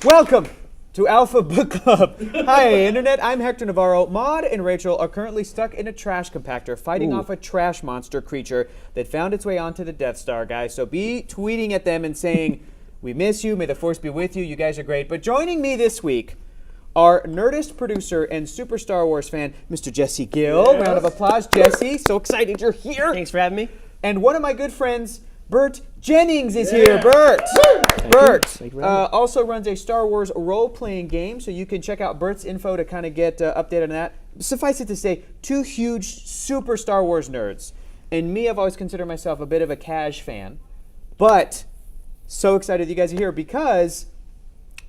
Welcome to Alpha Book Club. Hi, Internet. I'm Hector Navarro. Maud and Rachel are currently stuck in a trash compactor fighting off a trash monster creature that found its way onto the Death Star, guys. So be tweeting at them and saying, we miss you. May the Force be with you. You guys are great. But joining me this week, our Nerdist producer and super Star Wars fan, Mr. Jesse Gill. Yes. Round of applause, Jesse. So excited you're here. Thanks for having me. And one of my good friends, Bert Jennings, is here. Bert. Bert also runs a Star Wars role-playing game, so you can check out Bert's info to kind of get updated on that. Suffice it to say, two huge super Star Wars nerds. And me, I've always considered myself a bit of a cash fan. But so excited you guys are here because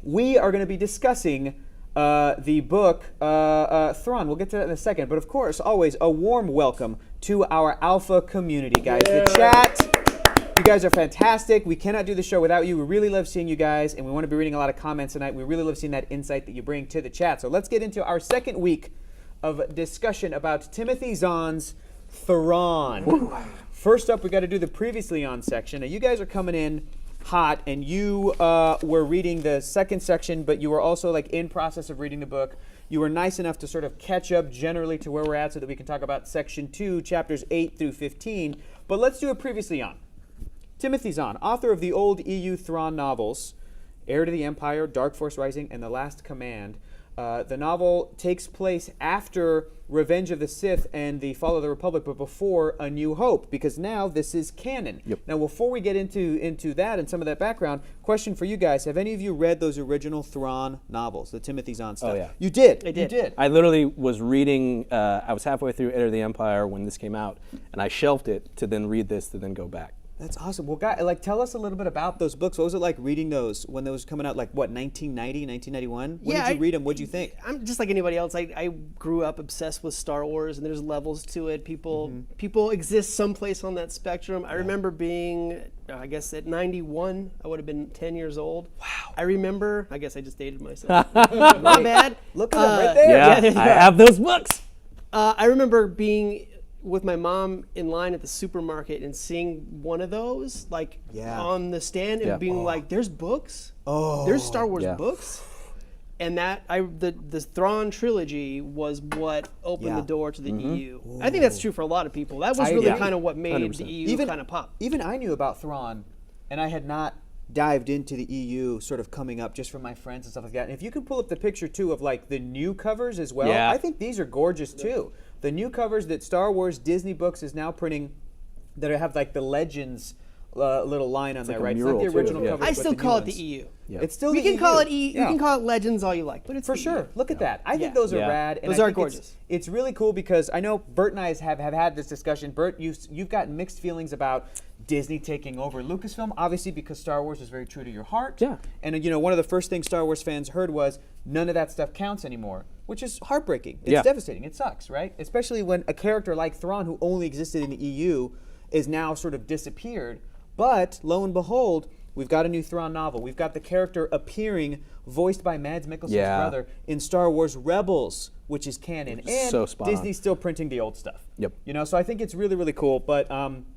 we are going to be discussing the book Thrawn. We'll get to that in a second. But of course, always a warm welcome to our Alpha community, guys. The chat. You guys are fantastic. We cannot do the show without you. We really love seeing you guys, and we want to be reading a lot of comments tonight. We really love seeing that insight that you bring to the chat. So let's get into our second week of discussion about Timothy Zahn's Thrawn. Woo. First up, we got to do the previously on section. Now, you guys are coming in hot, and you were reading the second section, but you were also like in process of reading the book. You were nice enough to sort of catch up generally to where we're at so that we can talk about section 2, chapters 8 through 15. But let's do it previously on. Timothy Zahn, author of the old EU Thrawn novels, Heir to the Empire, Dark Force Rising, and The Last Command. The novel takes place after Revenge of the Sith and the Fall of the Republic, but before A New Hope, because now this is canon. Yep. Now, before we get into that and some of that background, question for you guys. Have any of you read those original Thrawn novels, the Timothy Zahn stuff? Oh, yeah. You did? I did. You did? I literally was reading, I was halfway through Heir to the Empire when this came out, and I shelved it to then read this to then go back. That's awesome. Well, guys, tell us a little bit about those books. What was it like reading those when those were coming out, 1990, 1991? When did you read them? What did you think? I'm just like anybody else. I grew up obsessed with Star Wars, and there's levels to it. People exist someplace on that spectrum. I remember being, I guess at 91, I would have been 10 years old. Wow. I remember, I guess I just dated myself. My bad. Look at them right there. Yeah, I have those books. I remember being with my mom in line at the supermarket and seeing one of those on the stand and being like, there's books? There's Star Wars books? And the Thrawn trilogy was what opened the door to the EU. Ooh. I think that's true for a lot of people. That was really kind of what made 100%. The EU kind of pop. Even I knew about Thrawn, and I had not dived into the EU sort of coming up just from my friends and stuff like that. And if you can pull up the picture too of the new covers as well, I think these are gorgeous too. The new covers that Star Wars Disney Books is now printing that have the Legends little line on there, right? It's not the original covers. I still call it the EU. Yeah. It's still we the can call it you can call it Legends all you like, but it's for sure. EU. Look at that. I think those are rad. And those are gorgeous. It's really cool because I know Bert and I have had this discussion. Bert, you've got mixed feelings about Disney taking over Lucasfilm, obviously because Star Wars is very true to your heart. Yeah. And one of the first things Star Wars fans heard was none of that stuff counts anymore, which is heartbreaking. It's devastating. It sucks, right? Especially when a character like Thrawn, who only existed in the EU, is now sort of disappeared. But lo and behold, we've got a new Thrawn novel. We've got the character appearing, voiced by Mads Mikkelsen's brother, in Star Wars Rebels, which is canon. And so spot Disney's still printing the old stuff. Yep. So I think it's really, really cool. But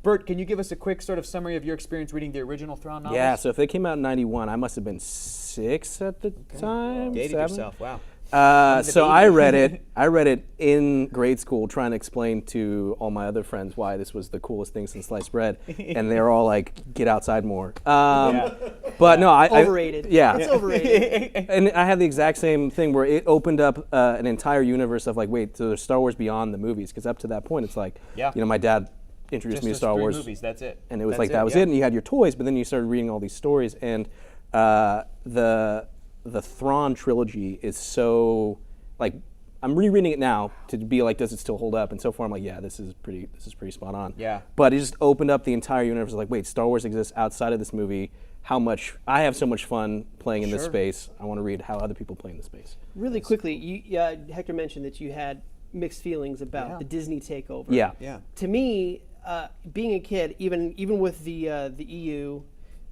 Bert, can you give us a quick sort of summary of your experience reading the original Thrawn novels? Yeah, so if they came out in 91, I must have been 6 at the time. Dated 7? yourself, wow. So I read it in grade school, trying to explain to all my other friends why this was the coolest thing since sliced bread, and they're all like, "Get outside more." But no, overrated. It's overrated. And I had the exact same thing where it opened up an entire universe of wait, so there's Star Wars beyond the movies, because up to that point it's my dad introduced me to Star Wars. Movies, that's it. And it was that was it, and you had your toys, but then you started reading all these stories, and the Thrawn trilogy is so I'm rereading it now to be does it still hold up? And so far I'm like, yeah, this is pretty spot on. Yeah. But it just opened up the entire universe. Wait, Star Wars exists outside of this movie. I have so much fun playing in this space. I want to read how other people play in this space. Really quickly, Hector mentioned that you had mixed feelings about the Disney takeover. Yeah. Yeah. To me, being a kid, even with the EU.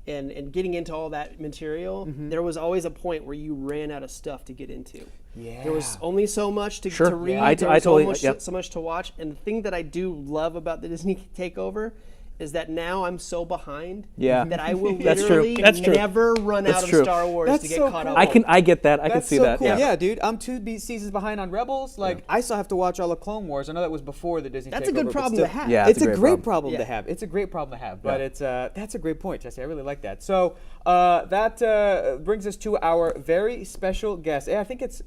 And getting into all that material, there was always a point where you ran out of stuff to get into. Yeah. There was only so much to read. Yeah. There was so much to watch. And the thing that I do love about the Disney takeover is that now I'm so behind Yeah. that I will That's true. literally That's true. never run That's out of true. Star Wars That's to get so caught cool. up. I get that. I can That's see so that. cool. Yeah. Yeah, dude. I'm 2 seasons behind on Rebels. Like, I still have to watch all of Clone Wars. I know that was before the Disney That's a takeover, good but problem still- to have. Yeah, it's a great problem Yeah. to have. It's a great problem to have. But Yeah. it's that's a great point, Jesse. I really like that. So that brings us to our very special guest. Yeah, I think it's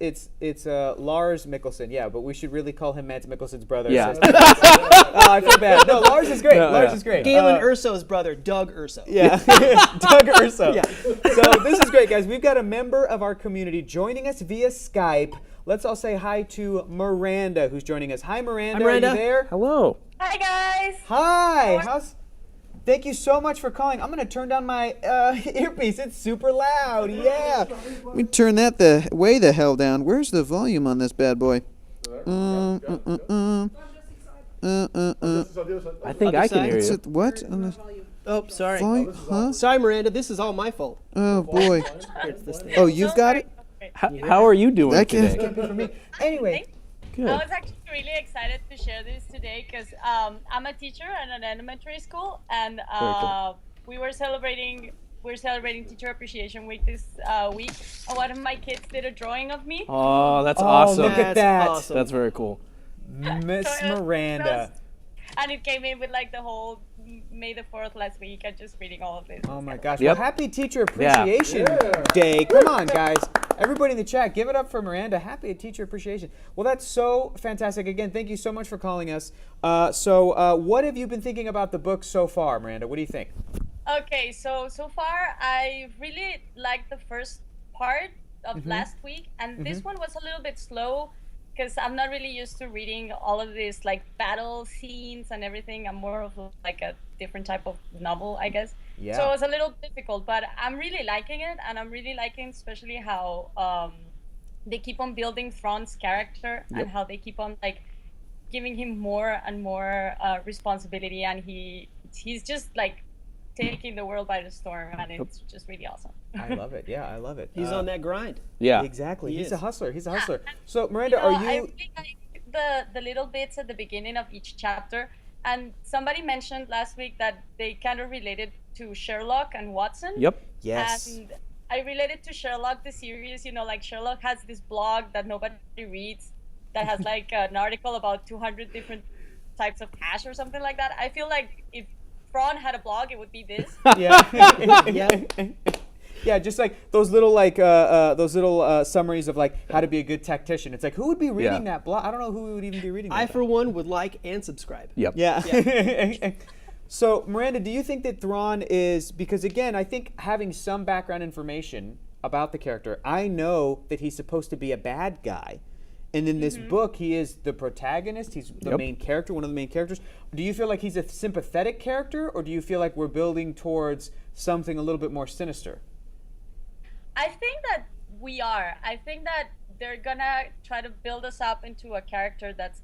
Lars Mikkelsen. Yeah, but we should really call him Mads Mikkelsen's brother. Yeah. Oh, I feel bad. No, Lars is great. No, Lars yeah. is great. Galen Urso's brother, Doug Urso. Yeah, Doug Urso. Yeah. So this is great, guys. We've got a member of our community joining us via Skype. Let's all say hi to Miranda, who's joining us. Hi, Miranda. Hi, Miranda. Are you there? Hello. Hi guys. Hi. Thank you so much for calling. I'm going to turn down my earpiece. It's super loud. Yeah. Let me turn that way the hell down. Where's the volume on this bad boy? I think Other I can side? hear you. What? Oh, sorry. Volume? Huh? Sorry, Miranda. This is all my fault. Oh boy. Here, it's this thing. Oh, you've got it? How are you doing That today? can't be for me. Anyway. Good. I was actually really excited to share this today because I'm a teacher at an elementary school, and cool. we're celebrating Teacher Appreciation Week this week. And one of my kids did a drawing of me. Oh, that's awesome. look at That's that. awesome. That's very cool. Miss So it was- Miranda. and it came in with like the whole May the 4th last week. I'm just reading all of this. Oh my gosh. Yep. Well, happy Teacher Appreciation Day. Come on, guys. Everybody in the chat, give it up for Miranda. Happy Teacher Appreciation. Well, that's so fantastic. Again, thank you so much for calling us. So what have you been thinking about the book so far, Miranda? What do you think? Okay, so far I really liked the first part of last week, and this one was a little bit slow because I'm not really used to reading all of these like battle scenes and everything. I'm more of like a different type of novel, I guess. Yeah. So it was a little difficult, but I'm really liking it, and I'm really liking especially how they keep on building Thrawn's character and how they keep on like giving him more and more responsibility, and he's just like taking the world by the storm, and it's just really awesome. I love it. Yeah, I love it. He's on that grind. Yeah. Exactly. He He's is. a hustler. He's a hustler. So, Miranda, You know, are I you... really like the little bits at the beginning of each chapter, and somebody mentioned last week that they kind of related to Sherlock and Watson. Yep. Yes. And I related to Sherlock, the series. You know, like Sherlock has this blog that nobody reads that has like an article about 200 different types of hash or something like that. I feel like if Thrawn had a blog, it would be this. Yeah. Yeah. Yeah, just like those little summaries of like how to be a good tactician. It's like, who would be reading that blog? I don't know who would even be reading that. I, for one, would like and subscribe. Yep. Yeah. So, Miranda, do you think that Thrawn is, because again, I think having some background information about the character, I know that he's supposed to be a bad guy. And in this book, he is the protagonist. He's the main character, one of the main characters. Do you feel like he's a sympathetic character, or do you feel like we're building towards something a little bit more sinister? I think that we are. I think that they're gonna try to build us up into a character that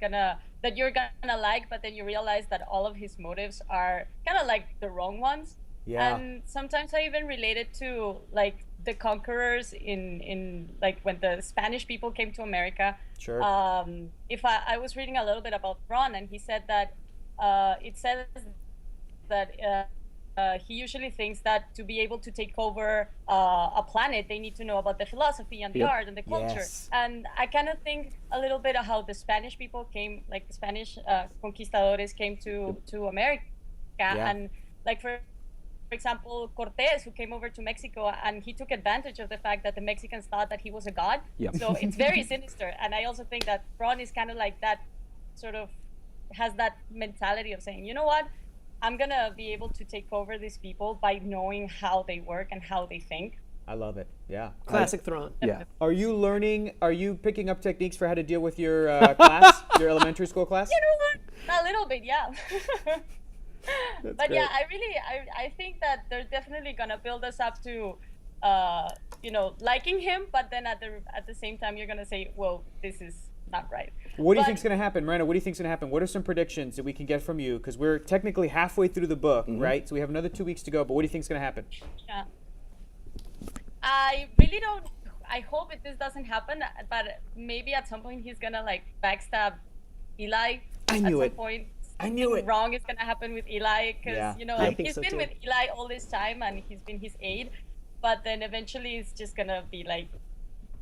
you're gonna like, but then you realize that all of his motives are kind of like the wrong ones. Yeah. And sometimes I even relate it to like the conquerors in like when the Spanish people came to America. Sure. If I was reading a little bit about Thrawn, and he said that it says that he usually thinks that to be able to take over a planet, they need to know about the philosophy and the art and the culture. Yes. And I kind of think a little bit of how the Spanish people came, like the Spanish conquistadores came to America, and like for example, Cortés, who came over to Mexico, and he took advantage of the fact that the Mexicans thought that he was a god. Yep. So it's very sinister. And I also think that Thrawn is kind of like that, sort of has that mentality of saying, you know what, I'm going to be able to take over these people by knowing how they work and how they think. I love it. Yeah. Classic Thrawn. Yeah. Are you picking up techniques for how to deal with your class, your elementary school class? You know what? A little bit, yeah. But great. yeah, I think that they're definitely gonna build us up to, liking him. But then at the same time, you're gonna say, "Whoa, this is not right." What do you think's going to happen, Miranda? What do you think's going to happen? What are some predictions that we can get from you? Because we're technically halfway through the book, right? So we have another 2 weeks to go. But what do you think's going to happen? Yeah. I really don't. I hope this doesn't happen. But maybe at some point he's gonna like backstab Eli. I knew at it. some point. something wrong is gonna happen with Eli because like he's so been too. with Eli all this time and he's been his aide, but then eventually it's just gonna be like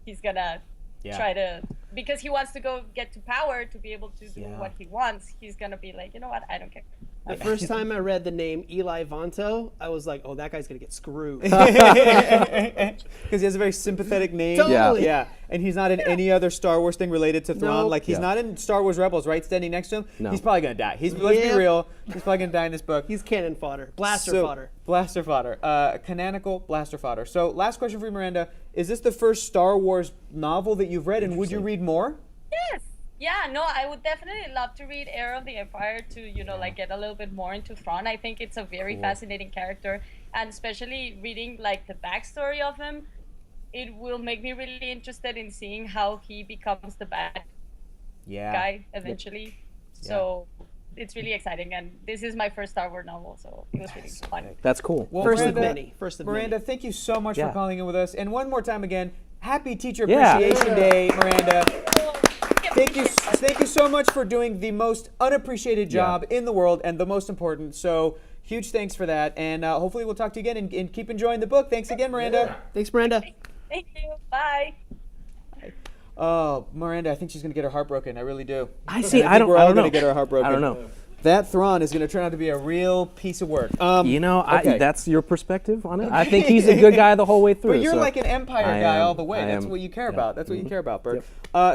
he's gonna try to, because he wants to go get to power to be able to do what he wants. He's gonna be like, you know what, I don't care. The first time I read the name Eli Vanto, I was like, oh, that guy's going to get screwed. Because he has a very sympathetic name. Totally. Yeah. And he's not in any other Star Wars thing related to Thrawn. Nope. Like, he's not in Star Wars Rebels, right? Standing next to him. No. He's probably going to die. Let's be real. He's probably going to die in this book. He's cannon fodder. Blaster fodder. Blaster fodder. Canonical blaster fodder. So, last question for you, Miranda. Is this the first Star Wars novel that you've read, and would you read more? Yes. Yeah, no, I would definitely love to read Heir of the Empire to, like get a little bit more into Thrawn. I think it's a very fascinating character, and especially reading like the backstory of him, it will make me really interested in seeing how he becomes the bad guy eventually. So it's really exciting, and this is my first Star Wars novel, so it was really fun. That's cool. Well, First Miranda, of many. First of Miranda, many. thank you so much for Yeah. calling in with us. And one more time again, happy Teacher Yeah. Appreciation Day, Miranda. Thank you so much for doing the most unappreciated job in the world and the most important. So huge thanks for that. And hopefully we'll talk to you again and keep enjoying the book. Thanks again, Miranda. Thanks, Miranda. Thank you. Bye. Oh, Miranda, I think she's going to get her heart broken. I really do. I see. I I think don't. we're I all don't know. going to get our heart broken. I don't know. That Thrawn is going to turn out to be a real piece of work. Okay. That's your perspective on it. I think he's a good guy the whole way through. But you're so like an Empire I guy am- all the way. I That's am. what you care Yeah. about. That's what you care about, Bert.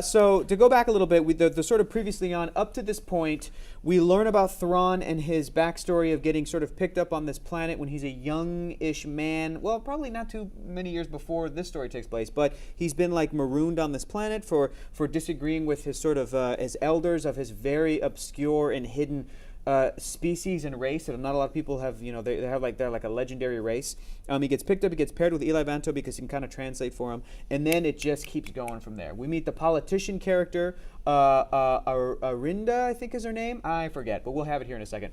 So to go back a little bit, the sort of previously on, up to this point, we learn about Thrawn and his backstory of getting sort of picked up on this planet when he's a young-ish man. Well, probably not too many years before this story takes place, but he's been like marooned on this planet for disagreeing with his sort of his elders of his very obscure and hidden species and race that not a lot of people have. They're like a legendary race. He gets picked up. He gets paired with Eli Vanto because he can kind of translate for him, and then it just keeps going from there. We meet the politician character, Arinda, I think is her name. I forget, but we'll have it here in a second.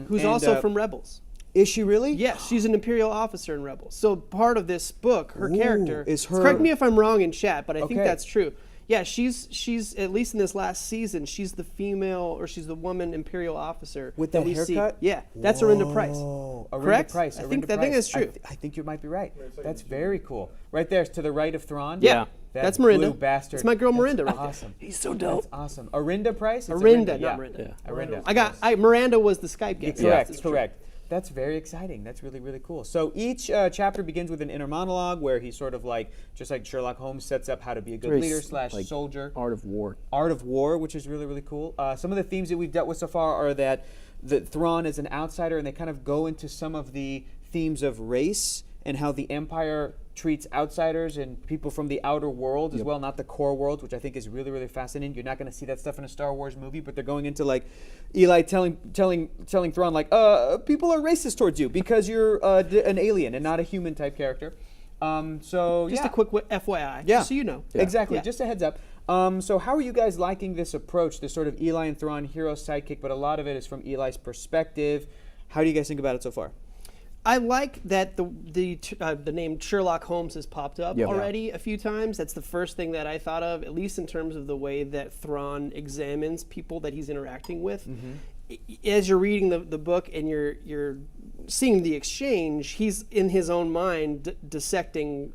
Who's also from Rebels. Is she really? Yes, she's an Imperial officer in Rebels. So part of this book, her character is her- Correct me if I'm wrong in chat, but I think Okay. that's true. Yeah, she's at least in this last season, she's the female, or she's the woman Imperial officer With that that we see. haircut? Yeah, that's Arinda Price. Oh, Arinda Correct? Price. I think Arinda that's Price. true. I think you might be right. That's very cool. Right there, to the right of Thrawn. Yeah, That that's Miranda. blue bastard. It's my girl That's Miranda right there. awesome. He's so dope. That's awesome. Arinda Price? It's Arinda, yeah. not Miranda. Arinda. Miranda was the Skype guest. Correct, Yes, it's true. correct. That's very exciting. That's really, really cool. So each chapter begins with an inner monologue where he sort of like, just like Sherlock Holmes sets up how to be a good Very leader like / soldier. Art of War. Art of War, which is really, really cool. Some of the themes that we've dealt with so far are that Thrawn is an outsider, and they kind of go into some of the themes of race and how the Empire treats outsiders and people from the outer world as well, not the core world, which I think is really, really fascinating. You're not going to see that stuff in a Star Wars movie, but they're going into like Eli telling Thrawn like, people are racist towards you because you're an alien and not a human type character. Just a quick FYI, Yeah. just so you know. Exactly, Yeah. just a heads up. So how are you guys liking this approach, this sort of Eli and Thrawn hero sidekick, but a lot of it is from Eli's perspective. How do you guys think about it so far? I like that the name Sherlock Holmes has popped up already a few times. That's the first thing that I thought of, at least in terms of the way that Thrawn examines people that he's interacting with. As you're reading the book and you're seeing the exchange, he's in his own mind dissecting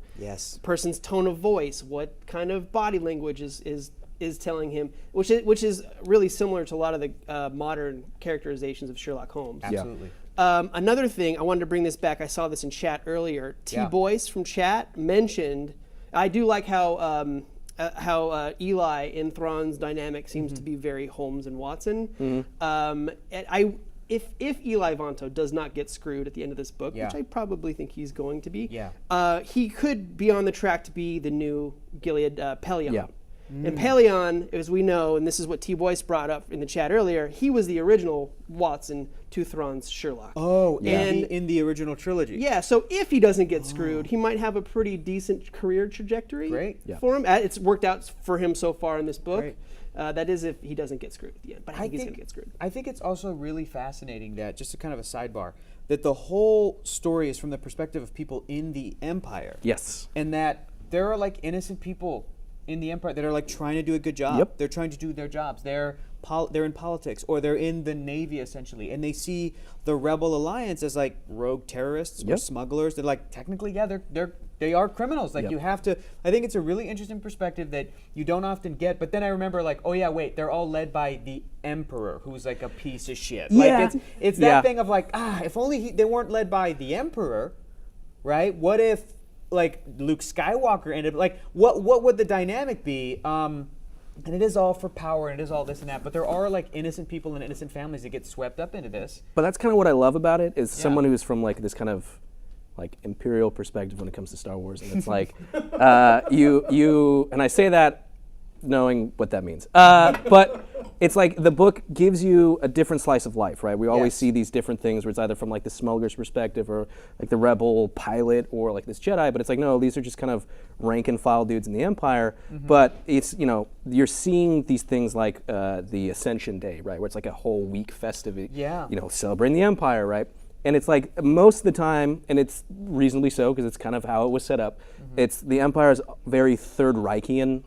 person's tone of voice, what kind of body language is telling him, which is really similar to a lot of the modern characterizations of Sherlock Holmes. Absolutely. Another thing, I wanted to bring this back. I saw this in chat earlier. T-Boyce from chat mentioned, I do like how Eli in Thrawn's dynamic seems to be very Holmes and Watson. If Eli Vanto does not get screwed at the end of this book, which I probably think he's going to be, he could be on the track to be the new Gilead Pelion. Yeah. And Pelion, as we know, and this is what T. Boyce brought up in the chat earlier, he was the original Watson to Thrawn's Sherlock. Oh, and in the original trilogy. yeah, so if he doesn't get screwed, he might have a pretty decent career trajectory for him. It's worked out for him so far in this book. Great. That is if he doesn't get screwed at the end, but I think he's going to get screwed. I think it's also really fascinating that, just a kind of a sidebar, that the whole story is from the perspective of people in the Empire. Yes. And that there are like innocent people in the Empire that are like trying to do a good job. Yep. They're trying to do their jobs. They're in politics, or they're in the Navy essentially, and they see the Rebel Alliance as like rogue terrorists or Yep. smugglers. They're like, technically, yeah, they are criminals. Like Yep. you have to. I think it's a really interesting perspective that you don't often get. But then I remember like, oh yeah, wait, they're all led by the Emperor, who's like a piece of shit. Yeah. Like it's that thing of like, if only they weren't led by the Emperor, right? What if like Luke Skywalker ended like what would the dynamic be? And it is all for power, and it is all this and that. But there are like innocent people and innocent families that get swept up into this. But that's kind of what I love about it is someone who's from like this kind of like imperial perspective when it comes to Star Wars, and it's like you and I say that knowing what that means. But it's like the book gives you a different slice of life, right? We always see these different things where it's either from like the smuggler's perspective or like the rebel pilot or like this Jedi, but it's like, no, these are just kind of rank and file dudes in the Empire. But it's, you're seeing these things like the Ascension Day, right? Where it's like a whole week festive, celebrating the Empire, right? And it's like most of the time, and it's reasonably so because it's kind of how it was set up, it's the Empire is very Third Reichian.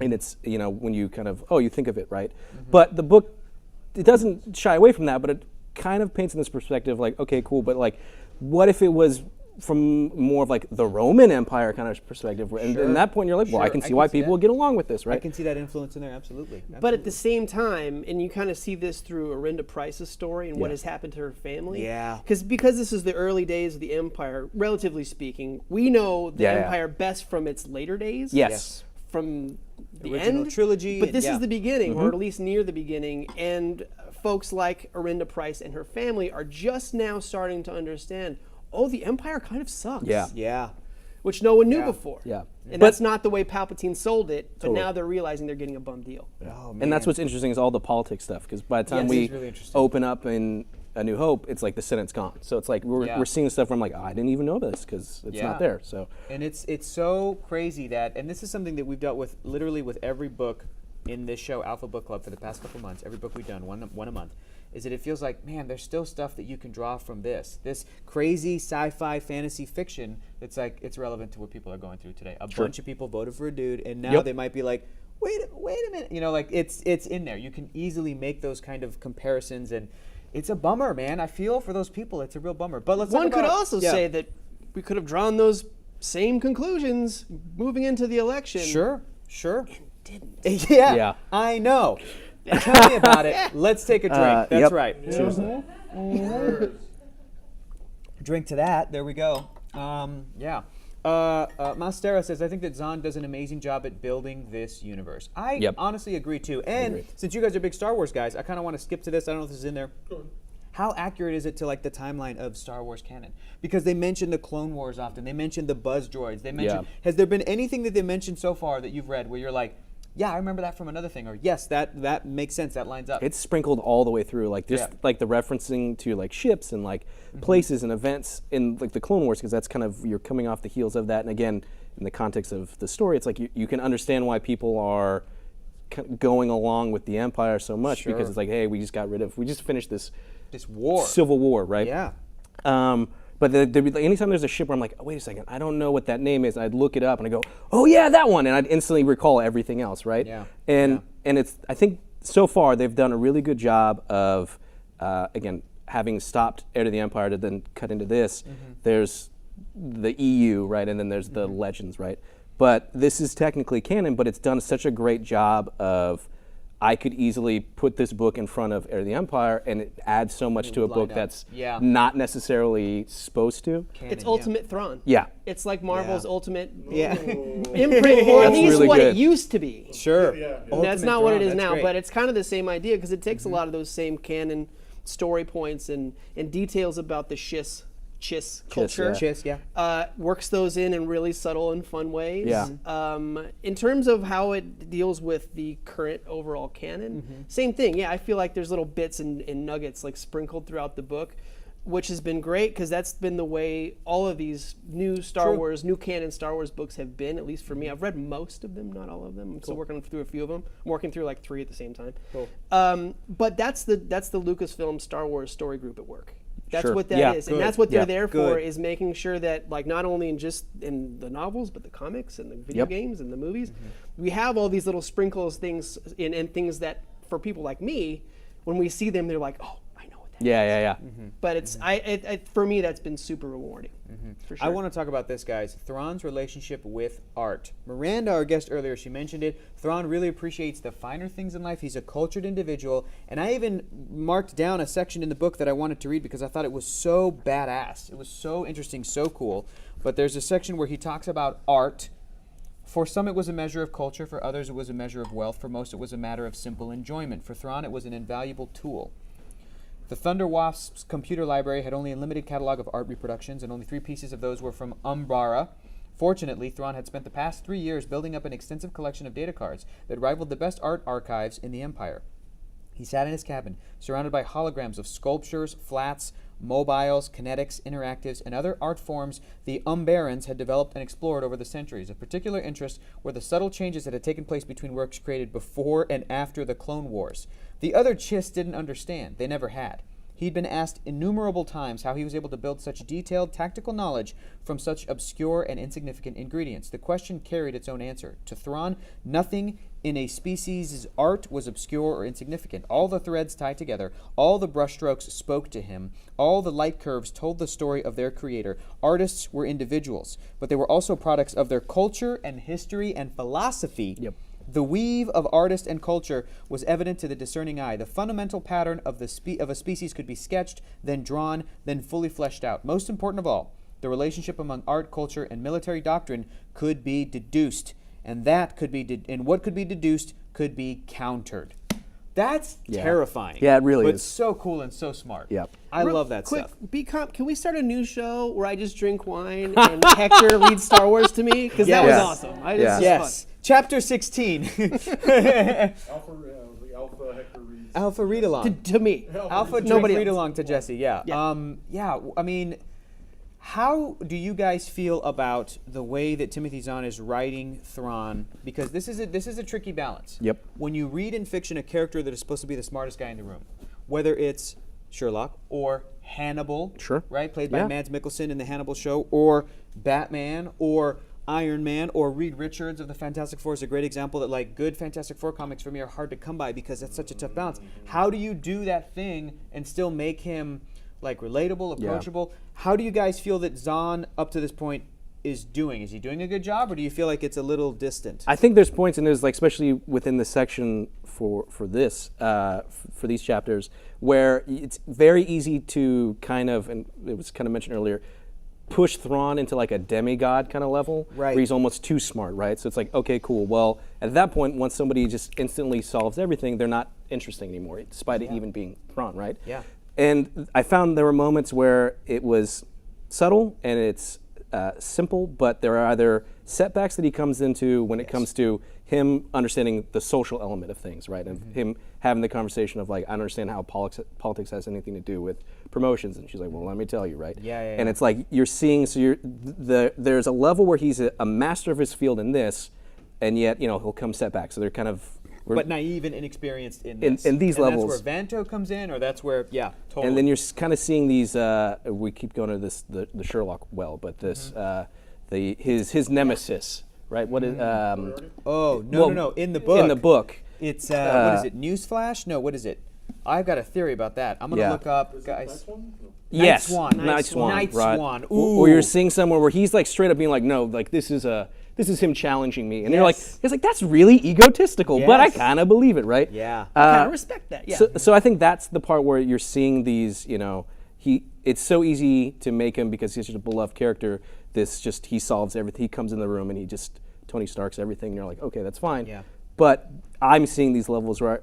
And it's, when you kind of, you think of it, right? But the book, it doesn't shy away from that, but it kind of paints in this perspective like, okay, cool, but like, what if it was from more of like the Roman Empire kind of perspective? And at that point, you're like, well, I can see why people would get along with this, right? I can see that influence in there, absolutely. But at the same time, and you kind of see this through Arinda Price's story and what has happened to her family. Yeah. Because this is the early days of the Empire, relatively speaking, we know the Empire best from its later days. Yes. From the original end, trilogy, but this and- is the beginning, or at least near the beginning, and folks like Arinda Price and her family are just now starting to understand, the Empire kind of sucks. Yeah. Which no one knew before. Yeah. And But- that's not the way Palpatine sold it, but Totally. now they're realizing they're getting a bum deal. Oh, man. And that's what's interesting is all the politics stuff, because by the time Yes, we it's really interesting. open up in A New Hope, it's like the Senate's gone. So it's like we're seeing stuff where I'm like, I didn't even know this because it's not there. So And it's so crazy that, and this is something that we've dealt with literally with every book in this show, Alpha Book Club, for the past couple months. Every book we've done, one a month, is that it feels like, man, there's still stuff that you can draw from this crazy sci-fi fantasy fiction that's like it's relevant to what people are going through today. A bunch of people voted for a dude, and now they might be like, wait a minute, like it's in there. You can easily make those kind of comparisons, and it's a bummer, man. I feel for those people. It's a real bummer. But let's One talk about, could also say that we could have drawn those same conclusions moving into the election. Sure. Didn't. Yeah, I know. Tell me about it. Let's take a drink. That's Yep. right. Drink to that. There we go. Mastera says, I think that Zahn does an amazing job at building this universe. I honestly agree too. And since you guys are big Star Wars guys, I kind of want to skip to this. I don't know if this is in there. How accurate is it to like the timeline of Star Wars canon? Because they mention the Clone Wars often. They mention the Buzz droids. They mention. Has there been anything that they mentioned so far that you've read where you're like, yeah, I remember that from another thing, or yes, that makes sense. That lines up. it's sprinkled all the way through, like just like the referencing to like ships and like places and events in like the Clone Wars, because that's kind of, you're coming off the heels of that. And again, in the context of the story, it's like you can understand why people are going along with the Empire so much, because it's like, hey, we just finished this war, civil war, right? Yeah. But anytime there's a ship where I'm like, oh, wait a second, I don't know what that name is, and I'd look it up and I go, oh yeah, that one, and I'd instantly recall everything else, right? Yeah. And it's, I think so far they've done a really good job of, again, having stopped Heir to the Empire to then cut into this. There's the EU, right, and then there's the Legends, right? But this is technically canon, but it's done such a great job of, I could easily put this book in front of Heir to the Empire, and it adds so much to a book that's not necessarily supposed to. It's Ultimate Thrawn. Yeah. It's like Marvel's Ultimate imprint, or at least really what good. it used to be. Sure. That's not what it is now, but it's kind of the same idea, because it takes a lot of those same canon story points and details about the Chiss culture. Chiss, Works those in really subtle and fun ways. Yeah. In terms of how it deals with the current overall canon, same thing. Yeah, I feel like there's little bits and nuggets like sprinkled throughout the book, which has been great, because that's been the way all of these new new canon Star Wars books have been, at least for me. I've read most of them, not all of them. I'm still working through a few of them. I'm working through like 3 at the same time. But that's the Lucasfilm Star Wars story group at work. That's Sure. what that Yeah. is, Good. and that's what they're Yeah. there for. Good. Is making sure that like not only in the novels, but the comics and the video Yep. games and the movies, we have all these little sprinkles, things and things that for people like me, when we see them, they're like, oh, I know what that is. Yeah. But it's for me that's been super rewarding. For sure. I want to talk about this, guys. Thrawn's relationship with art. Miranda, our guest earlier, she mentioned it. Thrawn really appreciates the finer things in life. He's a cultured individual. And I even marked down a section in the book that I wanted to read because I thought it was so badass. It was so interesting, so cool. But there's a section where he talks about art. For some, it was a measure of culture. For others, it was a measure of wealth. For most, it was a matter of simple enjoyment. For Thrawn, it was an invaluable tool. The Thunder Wasp's computer library had only a limited catalog of art reproductions, and only 3 pieces of those were from Umbara. Fortunately, Thrawn had spent the past 3 years building up an extensive collection of data cards that rivaled the best art archives in the Empire. He sat in his cabin, surrounded by holograms of sculptures, flats, mobiles, kinetics, interactives, and other art forms the Umbarans had developed and explored over the centuries. Of particular interest were the subtle changes that had taken place between works created before and after the Clone Wars. The other Chiss didn't understand. They never had. He'd been asked innumerable times how he was able to build such detailed tactical knowledge from such obscure and insignificant ingredients. The question carried its own answer. To Thrawn, nothing in a species' art was obscure or insignificant. All the threads tied together, all the brushstrokes spoke to him, all the light curves told the story of their creator. Artists were individuals, but they were also products of their culture and history and philosophy. Yep. The weave of artist and culture was evident to the discerning eye. The fundamental pattern of a species could be sketched, then drawn, then fully fleshed out. Most important of all, the relationship among art, culture, and military doctrine could be deduced, and what could be deduced could be countered. That's terrifying. Yeah, it really but is. so cool and so smart. Yep. I Real love that quick, stuff. Can we start a new show where I just drink wine and Hector reads Star Wars to me? Because that was Yes. awesome. Yeah. Yes. Chapter 16. Alpha Hector reads. Alpha read along. To me. Alpha Nobody read else. along to Jesse, yeah. I mean, how do you guys feel about the way that Timothy Zahn is writing Thrawn? Because this is a tricky balance. Yep. When you read in fiction a character that is supposed to be the smartest guy in the room, whether it's Sherlock or Hannibal, Sure. right, played by Yeah. Mads Mikkelsen in the Hannibal show, or Batman, or Iron Man, or Reed Richards of the Fantastic Four is a great example that, like, good Fantastic Four comics for me are hard to come by because that's such a tough balance. How do you do that thing and still make him, like, relatable, approachable? How do you guys feel that Zahn, up to this point, is doing? Is he doing a good job, or do you feel like it's a little distant? I think there's points in this, like especially within the section for these chapters, where it's very easy to kind of, and it was kind of mentioned earlier, push Thrawn into like a demigod kind of level, Right. where he's almost too smart, right? So it's like, okay, cool. Well, at that point, once somebody just instantly solves everything, they're not interesting anymore, despite it even being Thrawn, right? Yeah. And I found there were moments where it was subtle and it's simple, but there are either setbacks that he comes into when it comes to him understanding the social element of things, right? And him having the conversation of like, I don't understand how politics has anything to do with promotions. And she's like, well, let me tell you, right? Yeah. And it's like you're seeing, so there's a level where he's a master of his field in this, and yet, he'll come setbacks. So they're kind of, but naive and inexperienced in this. in these and levels. that's where Vanto comes in, or that's where, totally. and then you're kind of seeing these. We keep going to this the Sherlock well, but this his nemesis, right? What is? No. In the book. In the book, It's, what is it, Newsflash? No, what is it? I've got a theory about that. I'm going to Yeah. look up, Is it guys. next one? No. yes, Swan. Night Swan, Night right? Swan. Or you're Ooh. seeing somewhere where he's like straight up being like, no, like this is him challenging me, and you're like, Yes. it's like that's really egotistical, but I Yes. kind of believe it, right? Yeah. Kind of respect that. Yeah. So I think that's the part where you're seeing these, it's so easy to make him, because he's just a beloved character, he solves everything. He comes in the room and he just Tony Stark's everything, and you're like, okay, that's fine. Yeah. But I'm seeing these levels where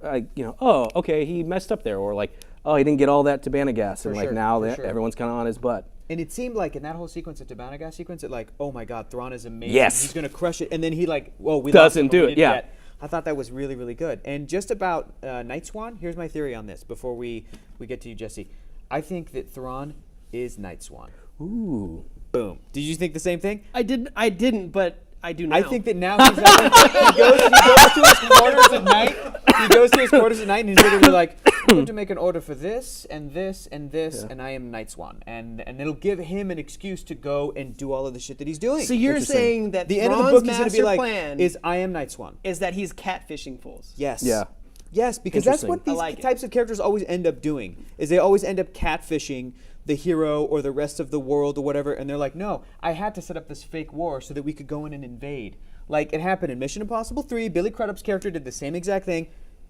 oh, okay, he messed up there, or like, oh, he didn't get all that Tabana gas, and like sure, now for that sure. everyone's kind of on his butt. And it seemed like in that whole sequence, the Tabana gas sequence, it like, oh my God, Thrawn is amazing. Yes. He's going to crush it. And then he like, whoa, we Doesn't lost him, do but we it, didn't yeah. yet. I thought that was really, really good. And just about Night Swan, here's my theory on this before we get to you, Jesse. I think that Thrawn is Night Swan. Ooh. Boom. Did you think the same thing? I didn't, but I do now. I think that now he's like, he goes to his quarters at night. He goes to his quarters at night and he's literally like, I'm going to make an order for this and this and this, and I am Night Swan. And it'll give him an excuse to go and do all of the shit that he's doing. So you're saying that the end of the Thrawn's book is going to be master like, plan is I am Night Swan. is that he's catfishing fools. Yes. Yeah. Yes, because that's what Interesting. these like it. types of characters always end up doing, is they always end up catfishing the hero or the rest of the world or whatever, and they're like, no, I had to set up this fake war so that we could go in and invade. Like, it happened in Mission Impossible 3. Billy Crudup's character did the same exact thing.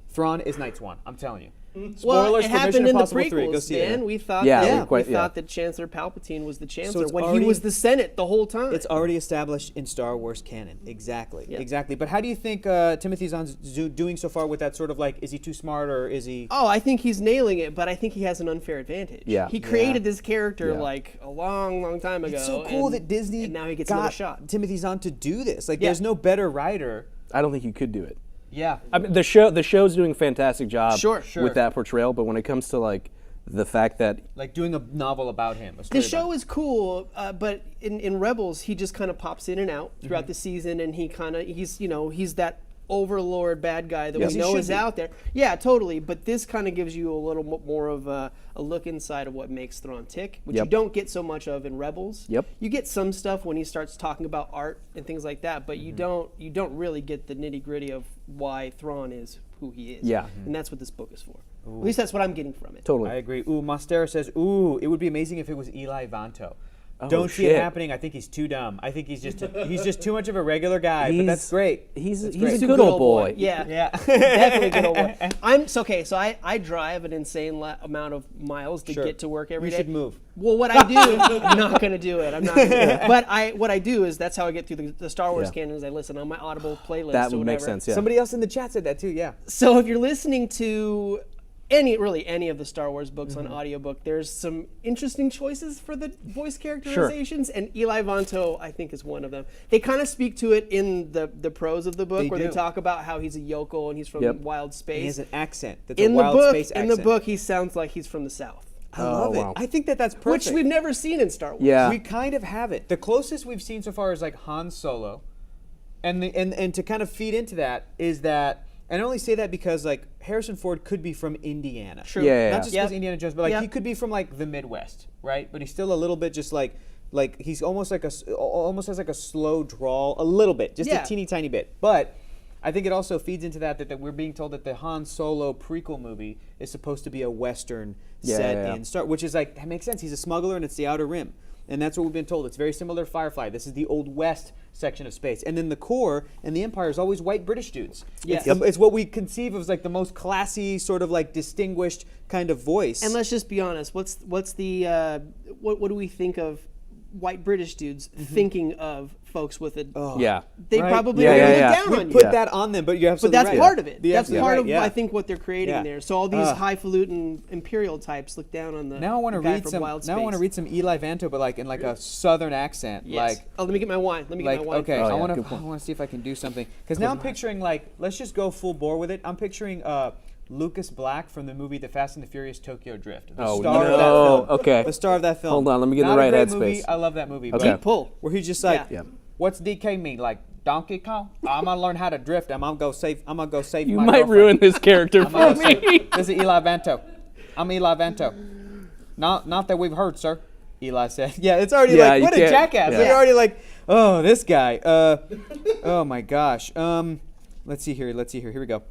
Thrawn is Night Swan, I'm telling you. Well, Spoilers it for happened Mission in the Impossible 3. Go prequels, see man. it. We thought Yeah, we yeah. thought that Chancellor Palpatine was the Chancellor it's when he already- was the Senate the whole time. It's already established in Star Wars canon. Exactly. Yeah. Exactly. But how do you think Timothy Zahn's doing so far with that sort of like, is he too smart or is he... Oh, I think he's nailing it, but I think he has an unfair advantage. Yeah. He created this character Yeah. like a long, long time ago. It's so cool and- that Disney and now he gets another got shot. Timothy Zahn to do this. Like, Yeah. there's no better writer. I don't think you could do it. Yeah. I mean, the show's doing a fantastic job Sure. with that portrayal, but when it comes to like the fact that Like doing a novel about him. A The story about show is cool, but in Rebels, he just kind of pops in and out throughout the season, and he's that overlord bad guy that Yes, we he know should is be. out there. Yeah, totally. But this kind of gives you a little more of a look inside of what makes Thrawn tick, which you Yep. don't get so much of in Rebels. Yep. You get some stuff when he starts talking about art and things like that, but you don't really get the nitty gritty of why Thrawn is who he is. Yeah. And that's what this book is for. At least that's what I'm getting from it. totally. I agree. Ooh, Mostera says, ooh, it would be amazing if it was Eli Vanto. Oh, Don't see shit. it happening. I think he's too dumb. I think he's just too much of a regular guy. But that's He's- great. He's That's a great. good old boy. Yeah. Yeah. Definitely good old boy. So I drive an insane amount of miles to Sure. get to work every You day. should move. Well, what I do, I'm not going to do it. I'm not. Gonna do it. But what I do is that's how I get through the Star Wars Yeah. canon. Is I listen on my Audible playlist. That or would make whatever. sense. Yeah. Somebody else in the chat said that too. Yeah. So if you're listening to any of the Star Wars books on audiobook, there's some interesting choices for the voice characterizations, and Eli Vanto, I think, is one of them. They kind of speak to it in the prose of the book, They where do. they talk about how he's a yokel and he's from Yep. wild space. He has an accent. That's in a the wild book, space accent. in the book, he sounds like he's from the South, I love wow. it. I think that's perfect. which we've never seen in Star Wars. Yeah. We kind of have it. The closest we've seen so far is like Han Solo, and to kind of feed into that is that, and I only say that because like Harrison Ford could be from Indiana. True. Yeah, yeah, Not yeah. just because Yep. Indiana Jones, but like Yep. he could be from like the Midwest, right? But he's still a little bit just like he's almost almost has like a slow drawl, a little bit, just Yeah. a teeny tiny bit. But I think it also feeds into that we're being told that the Han Solo prequel movie is supposed to be a Western set yeah. in Star, which is like, that makes sense. He's a smuggler and it's the Outer Rim. And that's what we've been told. It's very similar to Firefly. This is the Old West section of space. And then the core and the Empire is always white British dudes. Yes. It's what we conceive of as like the most classy, sort of like distinguished kind of voice. And let's just be honest. What's the what do we think of white British dudes thinking of folks with a? Yeah. They Right. probably Yeah, look yeah, yeah. down we on you. put Yeah. that on them, but you're But absolutely that's right. part of it. Yeah, That's absolutely part right, of yeah. I think what they're creating Yeah. there. So all these highfalutin imperial types look down on the Now I want to guy read from some. Wild Now I want to Space. read some Eli Vanto, but like in like a Southern accent, Yes. like. Let me get my wine. Let me get Like my wine. okay, Oh, I yeah, want good to. point. I want to see if I can do something because now I'm picturing like let's just go full bore with it. I'm picturing Lucas Black from the movie The Fast and the Furious Tokyo Drift. The Oh, star of that no. film. Okay. The star of that film. Hold on, let me get in Not the a right great headspace. movie. I love that movie. Okay. But Pull. where he's just like, Yeah. what's DK mean? Like Donkey Kong? I'm gonna learn how to drift. I'm gonna go save. You my might girlfriend. ruin this character for I'm gonna me. This is Eli Vanto. I'm Eli Vanto. Not that we've heard, sir. Eli said. Yeah, it's already Yeah, like you what a can't- jackass. yeah. You're already like, oh, this guy. Oh my gosh. Let's see here. Here we go.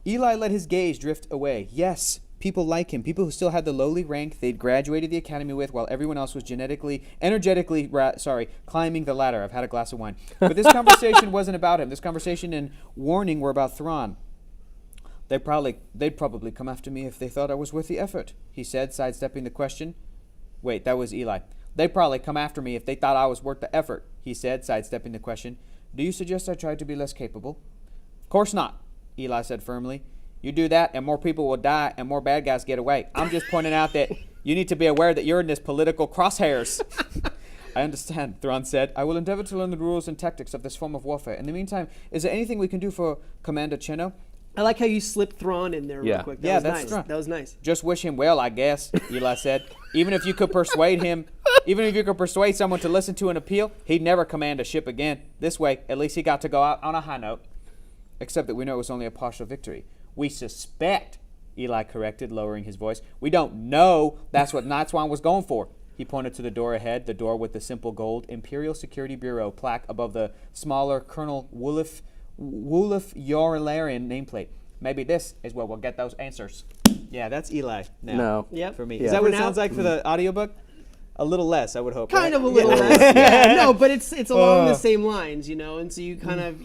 Eli let his gaze drift away. Yes, people like him. People who still had the lowly rank they'd graduated the academy with, while everyone else was energetically climbing the ladder. I've had a glass of wine. But this conversation wasn't about him. This conversation and warning were about Thrawn. They'd probably come after me if they thought I was worth the effort, he said, sidestepping the question. Wait, that was Eli. They'd probably come after me if they thought I was worth the effort, he said, sidestepping the question. Do you suggest I tried to be less capable? Of course not, Eli said firmly. You do that and more people will die and more bad guys get away. I'm just pointing out that you need to be aware that you're in this political crosshairs. I understand, Thrawn said. I will endeavor to learn the rules and tactics of this form of warfare. In the meantime, is there anything we can do for Commander Cheno? I like how you slipped Thrawn in there Yeah. real quick. That Yeah, was that's nice. Thrawn. That was nice. Just wish him well, I guess, Eli said. Even if you could persuade someone to listen to an appeal, he'd never command a ship again. This way, at least he got to go out on a high note. Except that we know it was only a partial victory. We suspect, Eli corrected, lowering his voice. We don't know. That's what Thrawn was going for. He pointed to the door ahead, the door with the simple gold Imperial Security Bureau plaque above the smaller Colonel Wulf Yorlarian nameplate. Maybe this is where we'll get those answers. Yeah, that's Eli now. No. Yep. For me. Yeah. Is that what it For now- sounds like for the audiobook? A little less, I would hope. Kind right? of a little less. Yeah, no, but it's along the same lines, and so you kind of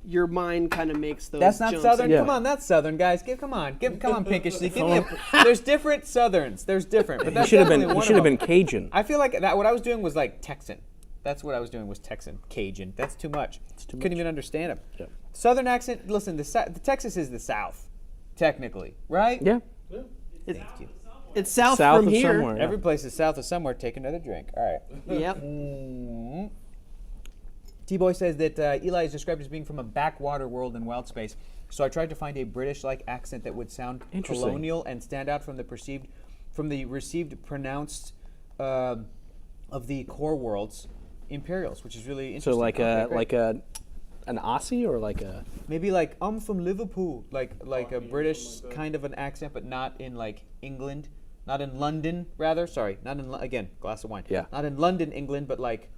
your mind kind of makes those. That's not jumps. Southern. Yeah. Come on, that's Southern, guys. Come on, Pinkish. Give me there's different Southerns. There's different. But You that's should have definitely been. You one should have of them. been Cajun. I feel like that. What I was doing was like Texan. That's what I was doing was Texan, Cajun. That's too much. Couldn't even understand him. Yep. Southern accent. Listen, the Texas is the South, technically, right? Yeah. Thank you. It's south South from of here. somewhere. Every place is south of somewhere. Take another drink. All right. Yep. T-Boy says that Eli is described as being from a backwater world in wild space. So I tried to find a British-like accent that would sound Interesting. colonial and stand out from the received pronounced of the core worlds Imperials, which is really interesting. So like Okay, great. an Aussie or like a. Maybe like I'm from Liverpool, like a British kind of an accent, but not in like England, not in London, rather. Sorry, not in again, glass of wine. Yeah. Not in London, England, but like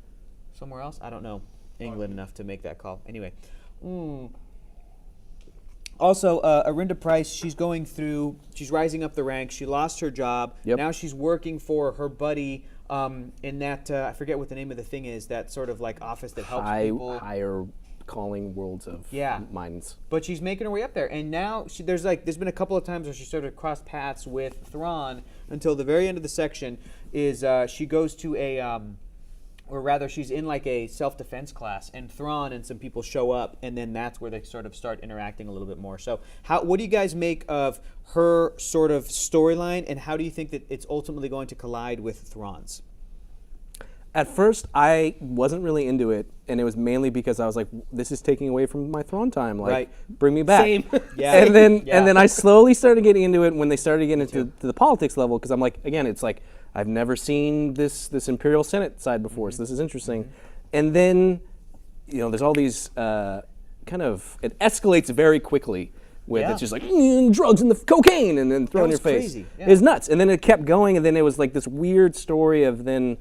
somewhere else. I don't know England enough to make that call. Anyway. Also, Arinda Price, she's rising up the ranks. She lost her job. Yep. Now she's working for her buddy in that, I forget what the name of the thing is, that sort of like office that helps people. Higher calling worlds of minds. But she's making her way up there, and now there's been a couple of times where she sort of crossed paths with Thrawn until the very end of the section. Is she goes to or rather, she's in like a self-defense class, and Thrawn and some people show up, and then that's where they sort of start interacting a little bit more. So, what do you guys make of her sort of storyline, and how do you think that it's ultimately going to collide with Thrawn's? At first, I wasn't really into it, and it was mainly because I was like, "This is taking away from my Thrawn time. Like, Right. bring me back." Same. Yeah. And then Yeah. and then I slowly started getting into it when they started getting into to the politics level, because I'm like, again, it's like I've never seen this Imperial Senate side before, so this is interesting. And then, there's all these it escalates very quickly. With it's just like drugs and the cocaine, and then throw in your was face. crazy, yeah. It's nuts. And then it kept going, and then it was like this weird story of then,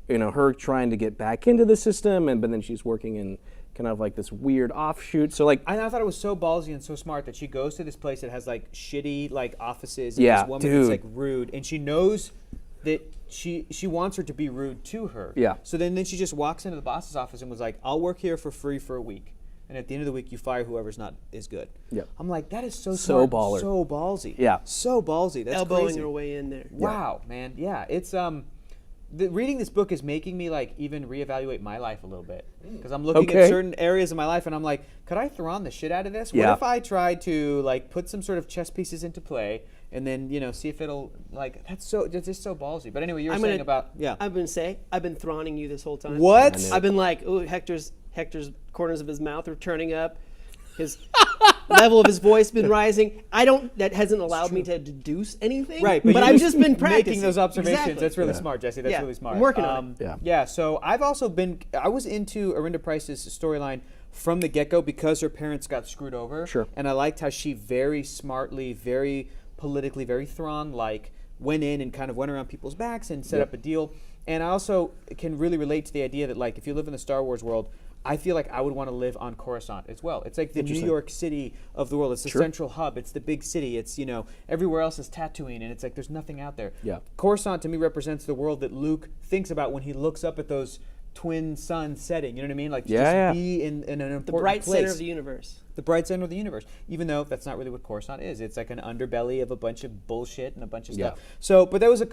her trying to get back into the system, but then she's working in kind of like this weird offshoot. So like, I thought it was so ballsy and so smart that she goes to this place that has like shitty like offices and Yeah, this woman dude. that's like rude, and she knows that she wants her to be rude to her. Yeah. So then she just walks into the boss's office and was like, "I'll work here for free for a week, and at the end of the week you fire whoever's not as good." Yep. I'm like, that is so So smart, baller. so ballsy. Yeah. So ballsy. That's Elbowing crazy. her way in there. Wow, man. Yeah, it's reading this book is making me like even reevaluate my life a little bit, because I'm looking Okay. at certain areas of my life and I'm like, could I Thrawn the shit out of this? Yeah. What if I try to like put some sort of chess pieces into play and then see if it'll like that's just so ballsy. But anyway, you're saying about I've been Thrawning you this whole time. what? I've been like, ooh, Hector's corners of his mouth are turning up. His level of his voice been rising. That hasn't allowed me to deduce anything. Right, but you're I've just been practicing making those observations. Exactly. That's really smart, Jesse. That's Yeah, really smart. I'm working on it. Yeah. So I was into Arinda Price's storyline from the get-go because her parents got screwed over. Sure. And I liked how she very smartly, very politically, very Thrawn-like went in and kind of went around people's backs and set up a deal. And I also can really relate to the idea that like if you live in the Star Wars world, I feel like I would want to live on Coruscant as well. It's like the New York City of the world. It's the central hub. It's the big city. It's, everywhere else is Tatooine, and it's like there's nothing out there. Yeah. Coruscant to me represents the world that Luke thinks about when he looks up at those twin suns setting. You know what I mean? Like just be in an important The bright place. center of the universe. The bright center of the universe, even though that's not really what Coruscant is. It's like an underbelly of a bunch of bullshit and a bunch of stuff. Yeah. So, but there was a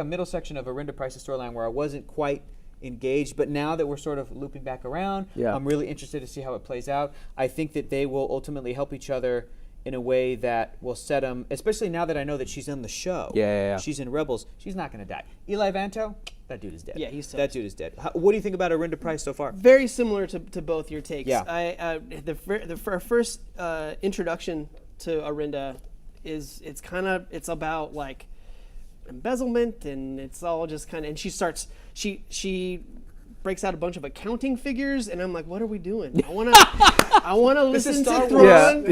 middle section of Arinda Price's storyline where I wasn't quite engaged, but now that we're sort of looping back around, I'm really interested to see how it plays out. I think that they will ultimately help each other in a way that will set them, especially now that I know that she's in the show. Yeah. She's in Rebels. She's not going to die. Eli Vanto, that dude is dead. Yeah, he's toast. That dude is dead. What do you think about Arinda Price so far? Very similar to both your takes. Yeah. The first introduction to Arinda it's about like embezzlement, and it's all just kind of, and she breaks out a bunch of accounting figures, and I'm like, what are we doing? I want to listen to Thrawn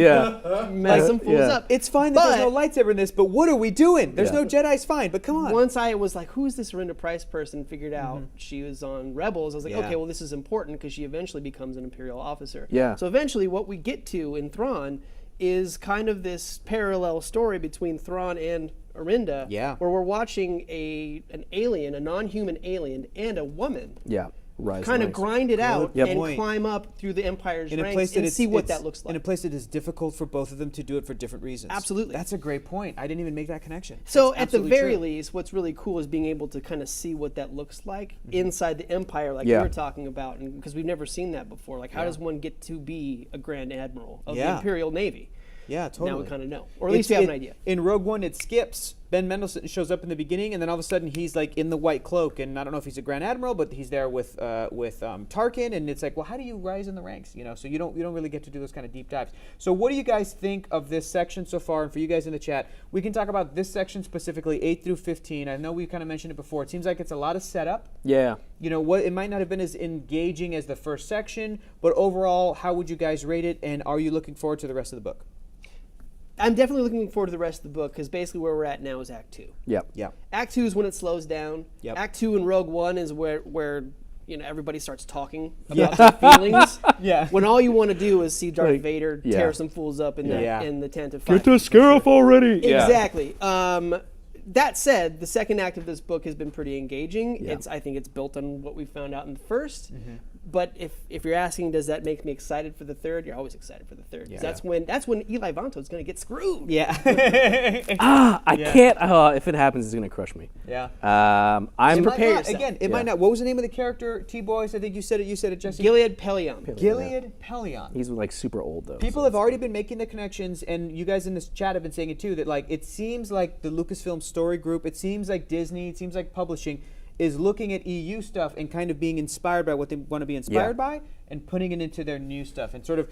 mess some fools up. It's fine that there's no lightsaber in this, but what are we doing? There's no Jedi's fine, but come on. Once I was like, who's this Renda Price person, figured out she was on Rebels, I was like, okay, well, this is important because she eventually becomes an Imperial officer. Yeah. So eventually what we get to in Thrawn is kind of this parallel story between Thrawn and Arinda, where we're watching an alien, a non-human alien, and a woman. Kind of grind it out and climb up through the Empire's ranks and see what that looks like. In a place that is difficult for both of them to do it for different reasons. Absolutely. That's a great point. I didn't even make that connection. So at the very least, what's really cool is being able to kind of see what that looks like inside the Empire, like you were talking about, because we've never seen that before. Like, how does one get to be a Grand Admiral of the Imperial Navy? Yeah, totally. Now we kind of know, or at least we have an idea. In Rogue One, it skips. Ben Mendelsohn shows up in the beginning, and then all of a sudden he's like in the white cloak, and I don't know if he's a Grand Admiral, but he's there with Tarkin, and it's like, well, how do you rise in the ranks? You know, so you don't really get to do those kind of deep dives. So what do you guys think of this section so far? And for you guys in the chat, we can talk about this section specifically, 8 through 15. I know we kind of mentioned it before. It seems like it's a lot of setup. Yeah. You know what? It might not have been as engaging as the first section, but overall, how would you guys rate it? And are you looking forward to the rest of the book? I'm definitely looking forward to the rest of the book because basically where we're at now is Act 2. Yeah. Act 2 is when it slows down. Act 2 in Rogue One is where everybody starts talking about their feelings. When all you want to do is see Darth Vader tear some fools up in the tent of fire. Get the scarif already. Exactly. That said, the second act of this book has been pretty engaging. I think it's built on what we found out in the first. But if you're asking, does that make me excited for the third? You're always excited for the third. That's when Eli Vanto's going to get screwed. I can't. If it happens, it's going to crush me. I'm prepared. Again, it might not. What was the name of the character? T-Boys. I think you said it, Jesse. Gilead Pelion. Gilead Pelion. He's like super old though. People have already been making the connections, and you guys in this chat have been saying it too. That like it seems like the Lucasfilm Story Group. It seems like Disney. It seems like publishing is looking at EU stuff and kind of being inspired by what they want to be inspired by and putting it into their new stuff and sort of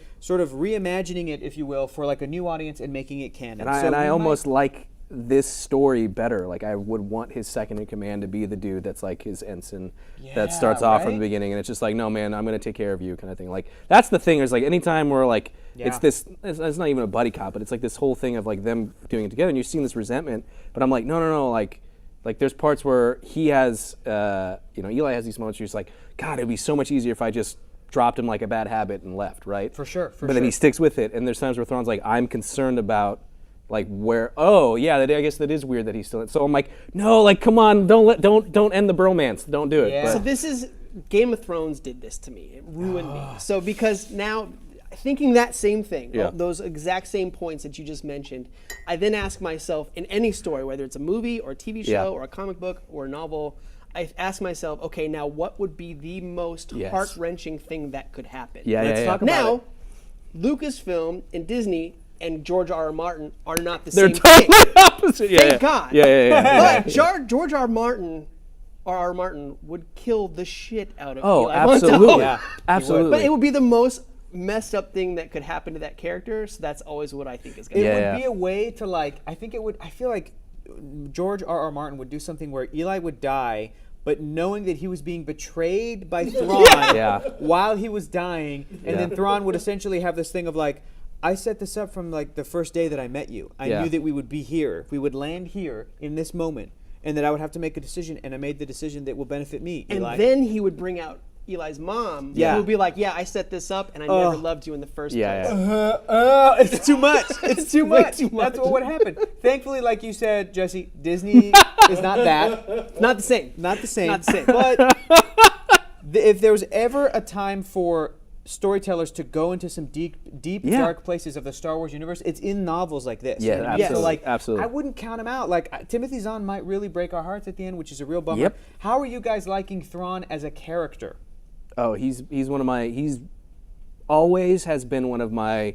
reimagining it, if you will, for like a new audience and making it canon. And I almost like this story better. Like I would want his second in command to be the dude that's like his ensign that starts off from the beginning, and it's just like, no man, I'm going to take care of you kind of thing. Like that's the thing is like anytime we're like it's not even a buddy cop, but it's like this whole thing of like them doing it together, and you've seen this resentment, but I'm like no, like there's parts where he has, Eli has these moments where he's like, God, it'd be so much easier if I just dropped him like a bad habit and left, right? For sure. But then he sticks with it, and there's times where Thrawn's like, I'm concerned about like where. Oh yeah, I guess that is weird that he's still. So I'm like, no, like come on, don't end the bromance, don't do it. Yeah. But, So this is Game of Thrones did this to me. It ruined me. So because now. Thinking that same thing, those exact same points that you just mentioned, I then ask myself in any story, whether it's a movie or a TV show or a comic book or a novel, I ask myself, okay, now what would be the most heart-wrenching thing that could happen? Let's talk about now, it. Lucasfilm and Disney and George R. R. Martin are not the they're same thing. totally opposite. Thank God. Yeah. But George R. R. Martin would kill the shit out of Oh, Eli absolutely. Vanto. Absolutely. But it would be the most messed up thing that could happen to that character, so that's always what I think is going to happen. It would be a way to like, I feel like George R. R. Martin would do something where Eli would die, but knowing that he was being betrayed by Thrawn while he was dying, and then Thrawn would essentially have this thing of like, I set this up from like the first day that I met you. I knew that we would be here. We would land here in this moment, and that I would have to make a decision, and I made the decision that will benefit me, Eli. And then he would bring out Eli's mom, who would be like, I set this up, and I never loved you in the first place. It's too much. It's too much. That's what would happen. Thankfully, like you said, Jesse, Disney is not that. Not the same. Not the same. Not the same. But if there was ever a time for storytellers to go into some deep, dark places of the Star Wars universe, it's in novels like this. Yeah, absolutely. So, like, absolutely. I wouldn't count him out. Like, Timothy Zahn might really break our hearts at the end, which is a real bummer. Yep. How are you guys liking Thrawn as a character? Oh, he's always has been one of my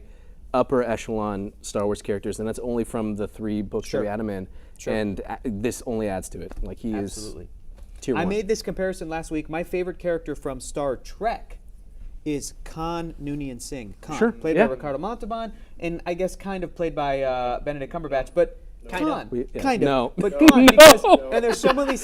upper echelon Star Wars characters, and that's only from the 3 books that we had him in. And this only adds to it. Like he is tier 1. I made this comparison last week. My favorite character from Star Trek is Khan Noonien Singh. Khan, played by Ricardo Montalban, and I guess kind of played by Benedict Cumberbatch. But Khan, yeah. kind of, No. but Khan, because, and there's so many.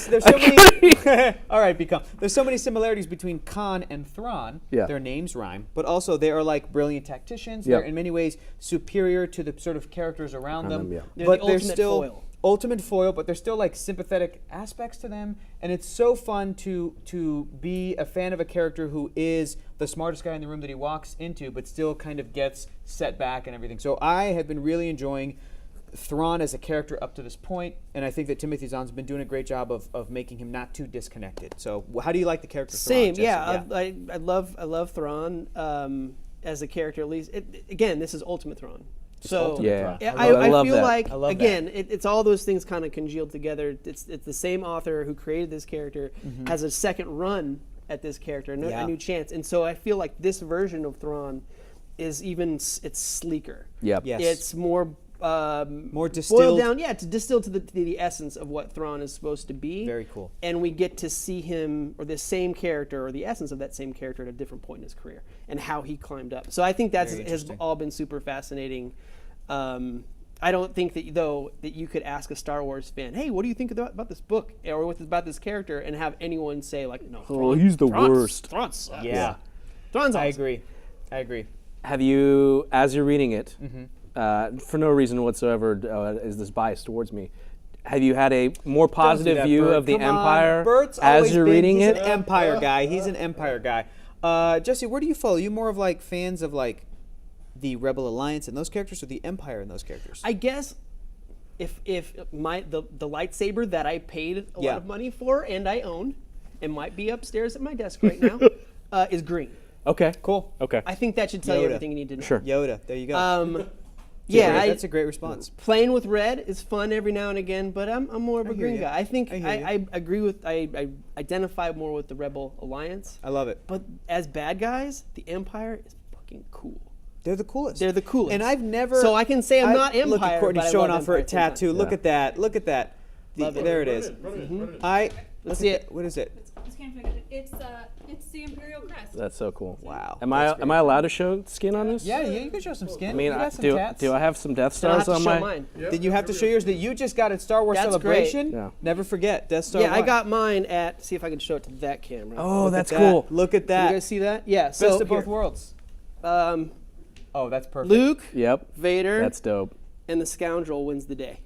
All right, become. There's so many similarities between Khan and Thrawn. Yeah. Their names rhyme, but also they are like brilliant tacticians. Yep. They're in many ways superior to the sort of characters around them. yeah. They're But the they're ultimate still foil. ultimate foil. But there's still like sympathetic aspects to them, and it's so fun to be a fan of a character who is the smartest guy in the room that he walks into, but still kind of gets set back and everything. So I have been really enjoying Thrawn as a character up to this point, and I think that Timothy Zahn's been doing a great job of making him not too disconnected. So how do you like the character Same, Thrawn, yeah. Jesse? I love Thrawn as a character. At least, again, this is Ultimate Thrawn. So Ultimate Yeah. Thrawn. yeah, I love feel that. like I love again, it's all those things kind of congealed together. It's the same author who created this character has a second run at this character, Yeah. a new chance, and so I feel like this version of Thrawn is it's sleeker. Yep. Yes. It's more More distilled. boiled down, to distill to the essence of what Thrawn is supposed to be. Very cool. And we get to see him, or the same character, or the essence of that same character at a different point in his career, and how he climbed up. So I think that Very has interesting. all been super fascinating. I don't think that that you could ask a Star Wars fan, hey, what do you think about this book, or about this character, and have anyone say like, no, Thrawn, he's the Thrawn's- worst. Thrawn sucks. Yeah. Thrawn's awesome. I agree. Have you, as you're reading it, for no reason whatsoever, is this bias towards me? Have you had a more Don't do positive that, view Bert. of the Come on. Empire Bert's as always you're been- reading he's it? an Empire guy. He's an Empire guy. Jesse, where do you fall? Are you more of like fans of like the Rebel Alliance and those characters, or the Empire and those characters? I guess if the lightsaber that I paid a Yeah. lot of money for and I own, and might be upstairs at my desk right now, is green. Okay. Cool. Okay. I think that should tell you Yoda. everything you need to know. Sure. Yoda. There you go. Yeah, that's a great response. playing with red is fun every now and again, but I'm more of a I hear green you. guy. I think I hear I agree with I identify more with the Rebel Alliance. I love it. But as bad guys, the Empire is fucking cool. They're the coolest. They're the coolest. And I've never. So I can say I'm not Look Empire, at Courtney but I showing love off her Empire at the same time. tattoo. Look Yeah. at that. Look at that. Love it. There it is. Let's see it. What is it? Just can't figure it. It's the Imperial crest. That's so cool. Wow. Am I allowed to show skin on this? Yeah, you can show some skin. I mean, you got some do tats. I have some Death Then I'll Stars have to on show my? mine. Did you have to show yours that you just got at Star Wars That's Celebration? great. Yeah. Never forget Death Star. Yeah, I 1. got mine at. See if I can show it to that camera. Oh, Look that's at that. cool. Look at Can that. you guys see that? Yeah. Best So of both here. worlds. Um, Oh, that's perfect. Luke, Yep. Vader, That's dope. and the scoundrel wins the day.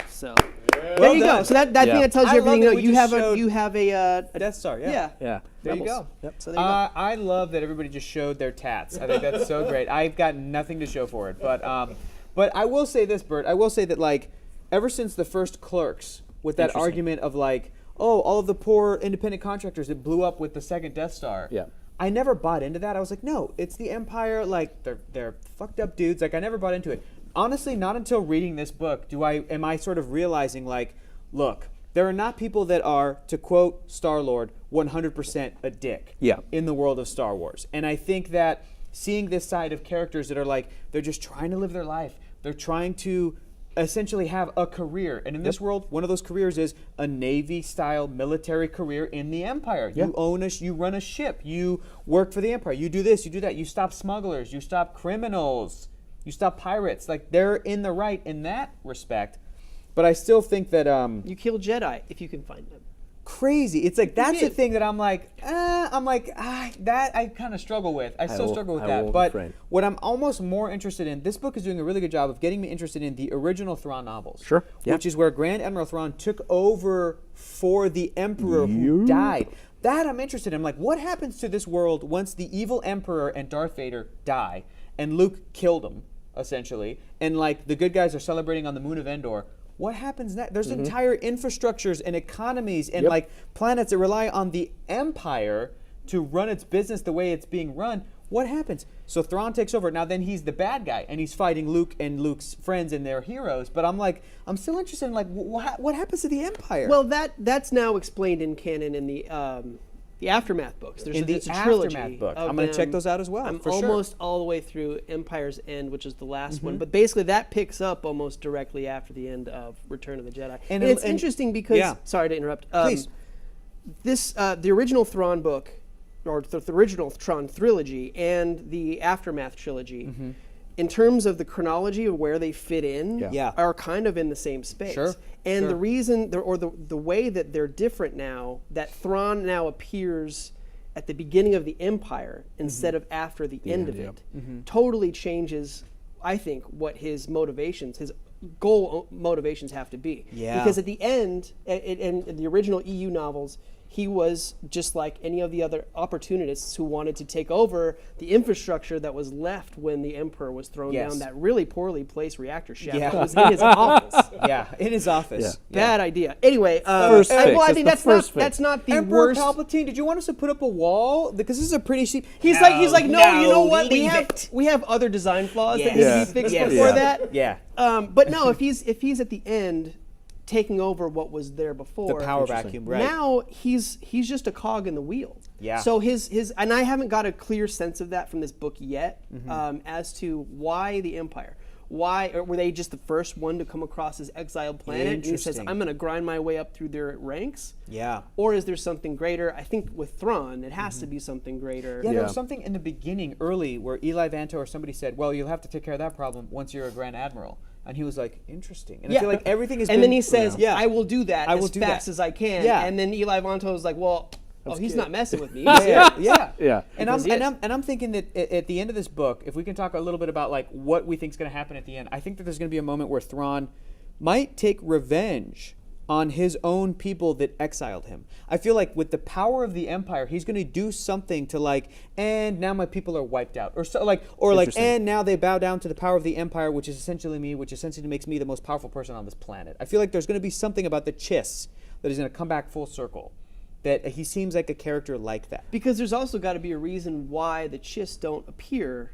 So Well there you done. go. So that I Yeah. think that tells I you love everything. that You know, we you just have a showed you have a Death Star. Yeah. yeah. Yeah. There you Rebels. go. Yep. So there you go. I love that everybody just showed their tats. I think that's so great. I've got nothing to show for it, but I will say this, Bert. I will say that like, ever since the first Clerks, with that Interesting. argument of like, oh, all of the poor independent contractors that blew up with the second Death Star. Yeah. I never bought into that. I was like, no, it's the Empire. Like they're fucked up dudes. Like I never bought into it. Honestly, not until reading this book am I sort of realizing like, look, there are not people that are, to quote Star-Lord, 100% a dick Yeah. in the world of Star Wars. And I think that seeing this side of characters that are like, they're just trying to live their life. They're trying to essentially have a career. And in this world, one of those careers is a Navy-style military career in the Empire. Yeah. You run a ship. You work for the Empire. You do this, you do that. You stop smugglers. You stop criminals. You stop pirates. Like, they're in the right in that respect. But I still think that You kill Jedi if you can find them. crazy. It's like that's the did. thing that I'm like that I kind of struggle with. I still struggle with I that. won't But refrain. what I'm almost more interested in, this book is doing a really good job of getting me interested in the original Thrawn novels. Sure, yeah. Which is where Grand Admiral Thrawn took over for the Emperor who died. That I'm interested in. I'm like, what happens to this world once the evil Emperor and Darth Vader die and Luke killed him, essentially, and like the good guys are celebrating on the moon of Endor? What happens next? There's entire infrastructures and economies and Yep. like planets that rely on the Empire to run its business the way it's being run. What happens? So Thrawn takes over. Now then he's the bad guy and he's fighting Luke and Luke's friends and their heroes. But I'm like, I'm still interested in like, what happens to the Empire? Well, that's now explained in canon in the Aftermath books. There's In the it's a trilogy Aftermath book. of I'm gonna check them. those out as well, I'm for sure. almost all the way through Empire's End, which is the last one. But basically, that picks up almost directly after the end of Return of the Jedi. And it's interesting because yeah. sorry to interrupt. Please. This the original Thrawn book, or the original Thrawn trilogy, and the Aftermath trilogy. in terms of the chronology of where they fit in, Yeah. are kind of in the same space. Sure. And Sure. the reason, the way that they're different now, that Thrawn now appears at the beginning of the Empire instead of after the end of it, totally changes, I think, what his motivations, his goal motivations have to be. Yeah. Because at the end, in the original EU novels, he was just like any of the other opportunists who wanted to take over the infrastructure that was left when the Emperor was thrown down that really poorly placed reactor shaft that was in his office. Yeah, in his office. Bad idea. Anyway, First fix. well, I That's think the that's first not fix. that's not the Emperor worst. Palpatine, did you want us to put up a wall? Because this is a pretty steep. He's like, no, you know what? leave it. We have other design flaws that Yes. need to Yeah. be fixed Yes. before Yeah. that. Yeah. But no, if he's at the end taking over what was there before, The power vacuum, right? now he's just a cog in the wheel. Yeah. So his and I haven't got a clear sense of that from this book yet, as to why the Empire. Why or were they just the first one to come across this exiled planet? And he says, Interesting. I'm going to grind my way up through their ranks. Yeah. Or is there something greater? I think with Thrawn, it has to be something greater. Yeah, there was Yeah. something in the beginning, early, where Eli Vanto or somebody said, well, you'll have to take care of that problem once you're a Grand Admiral. And he was like, interesting. And I feel like everything is. And then he says, yeah. I will do that I will as do fast that. as I can. Yeah. And then Eli Vanto is like, well, he's not messing with me. yeah, yeah. Yeah. And Because he is. I'm thinking that at the end of this book, if we can talk a little bit about like what we think is going to happen at the end, I think that there's going to be a moment where Thrawn might take revenge on his own people that exiled him. I feel like with the power of the Empire, he's going to do something to like, and now my people are wiped out, or so like, or like, Interesting. and now they bow down to the power of the Empire, which is essentially me, which essentially makes me the most powerful person on this planet. I feel like there's going to be something about the Chiss that is going to come back full circle. That he seems like a character like that. Because there's also got to be a reason why the Chiss don't appear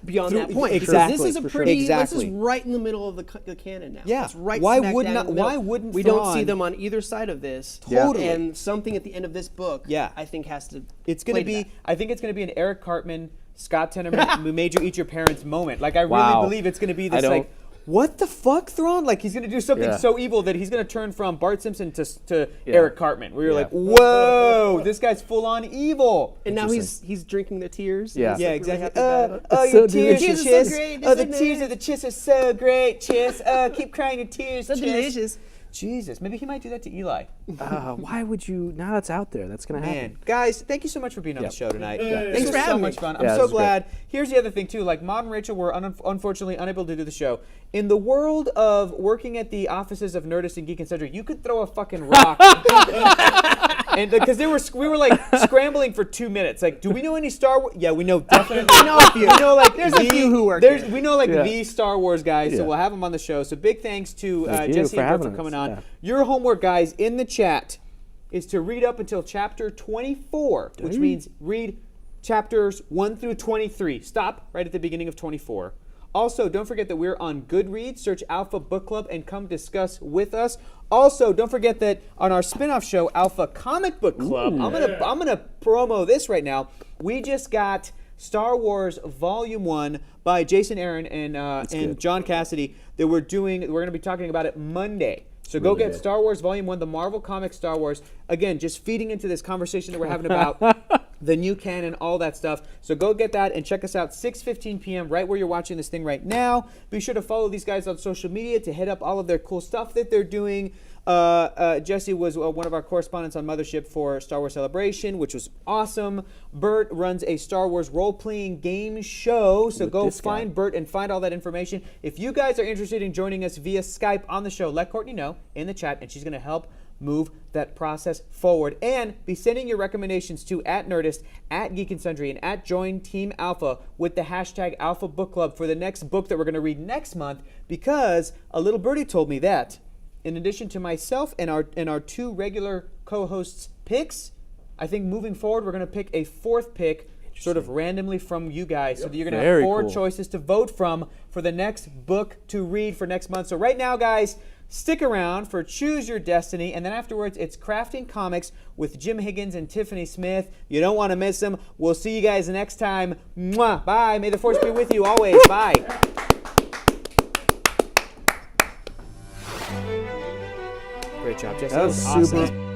beyond Through- that point. exactly, Because this is a for sure. pretty. Exactly. This is right in the middle of the canon now. Yeah. It's right. Why smack would dab not- in the middle. why wouldn't we don't see Thrawn- them on either side of this? Totally. And something at the end of this book, Yeah. I think has to. It's going to play be, that. I think it's going to be an Eric Cartman, Scott Tenorman, Major Eat Your Parents moment. Like, I really Wow. believe it's going to be I this, don't- like, what the fuck, Thrawn? Like, he's going to do something Yeah. so evil that he's going to turn from Bart Simpson to Yeah. Eric Cartman, where you're Yeah. like, whoa, this guy's full on evil. And now he's drinking the tears. Yeah. He's, Yeah, like, exactly. Really happy about it. Oh, It's your so tears, delicious. Tears are so Chiss. great, Oh, the isn't tears it? of the Chiss are so great, Chiss. Keep crying your tears, So Chiss. delicious. Jesus, maybe he might do that to Eli. Why would you? Now it's out there. That's going to happen. Man, guys, thank you so much for being on the show tonight. This Thanks was for having so me. much fun. I'm Yeah, so this was great. glad. Here's the other thing too. Like Maude and Rachel were unfortunately unable to do the show. In the world of working at the offices of Nerdist and Geek and Sundry, you could throw a fucking rock. And because we were like scrambling for 2 minutes. Like, do we know any Star Wars? Yeah, we know definitely. We know a few. We know like There's a few who work There's here. we know like Yeah. the Star Wars guys. So Yeah. we'll have them on the show. So big thanks to Thank you Jesse for and Bert having for us. coming on. Yeah. Your homework, guys, in the chat is to read up until chapter 24, which means read chapters 1 through 23. Stop right at the beginning of 24. Also, don't forget that we're on Goodreads. Search Alpha Book Club and come discuss with us. Also, don't forget that on our spin-off show, Alpha Comic Book Club, I'm gonna promo this right now. We just got Star Wars Volume 1 by Jason Aaron and John Cassidy that we're going to be talking about it Monday. So go get good. Star Wars Volume 1, the Marvel Comics Star Wars. Again, just feeding into this conversation that we're having about the new canon, all that stuff. So go get that and check us out 6:15 p.m. right where you're watching this thing right now. Be sure to follow these guys on social media to hit up all of their cool stuff that they're doing. Jesse was one of our correspondents on Mothership for Star Wars Celebration, which was awesome. Bert runs a Star Wars role-playing game show, so go this guy. find Bert and find all that information. If you guys are interested in joining us via Skype on the show, let Courtney know in the chat, and she's going to help move that process forward. And be sending your recommendations to @Nerdist, @Geek and Sundry, and @Join Team Alpha with the hashtag Alpha Book Club for the next book that we're going to read next month, because a little birdie told me that in addition to myself and our two regular co-hosts picks, I think moving forward we're going to pick a fourth pick sort of randomly from you guys, so that you're going to have Very 4 cool. choices to vote from for the next book to read for next month. So right now, guys, stick around for Choose Your Destiny, and then afterwards it's Crafting Comics with Jim Higgins and Tiffany Smith. You don't want to miss them. We'll see you guys next time. Mwah. Bye. May the Force be with you always. Bye. Great job, Jesse. That was awesome. super.